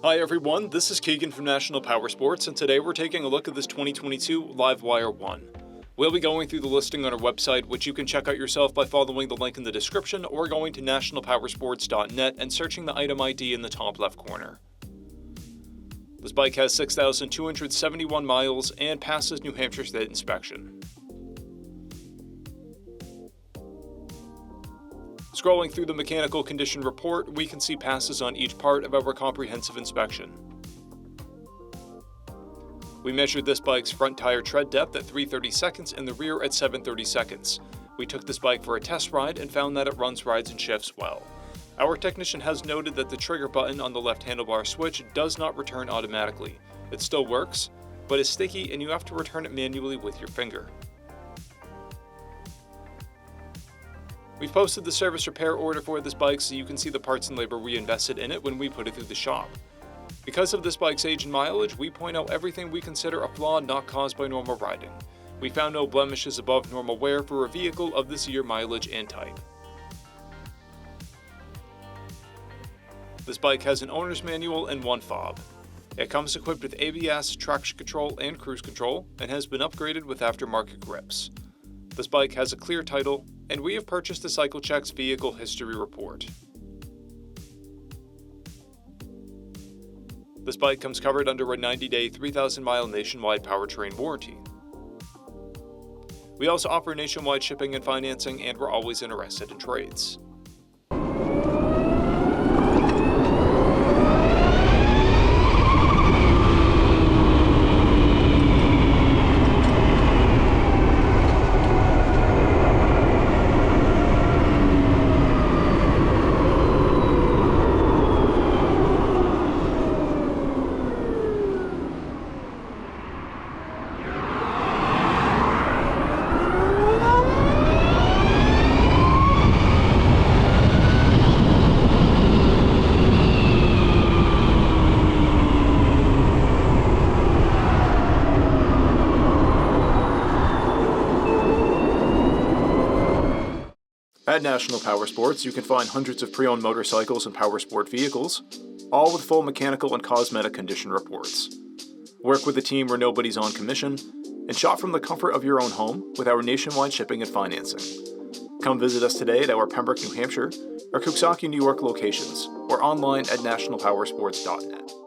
Hi everyone, this is Keegan from National Powersports, and today we're taking a look at this 2022 LIVEWIRE 1. We'll be going through the listing on our website, which you can check out yourself by following the link in the description or going to nationalpowersports.net and searching the item ID in the top left corner. This bike has 6,271 miles and passes New Hampshire State inspection. Scrolling through the mechanical condition report, we can see passes on each part of our comprehensive inspection. We measured this bike's front tire tread depth at 330 seconds and the rear at 730 seconds. We took this bike for a test ride and found that it runs, rides, and shifts well. Our technician has noted that the trigger button on the left handlebar switch does not return automatically. It still works, but is sticky and you have to return it manually with your finger. We've posted the service repair order for this bike so you can see the parts and labor we invested in it when we put it through the shop. Because of this bike's age and mileage, we point out everything we consider a flaw not caused by normal riding. We found no blemishes above normal wear for a vehicle of this year, mileage, and type. This bike has an owner's manual and one fob. It comes equipped with ABS, traction control, and cruise control, and has been upgraded with aftermarket grips. This bike has a clear title, and we have purchased the CycleCheck's vehicle history report. This bike comes covered under a 90-day, 3,000-mile nationwide powertrain warranty. We also offer nationwide shipping and financing, and we're always interested in trades. At National Powersports, you can find hundreds of pre-owned motorcycles and powersport vehicles, all with full mechanical and cosmetic condition reports. Work with a team where nobody's on commission, and shop from the comfort of your own home with our nationwide shipping and financing. Come visit us today at our Pembroke, New Hampshire, or Coxsackie, New York locations, or online at nationalpowersports.net.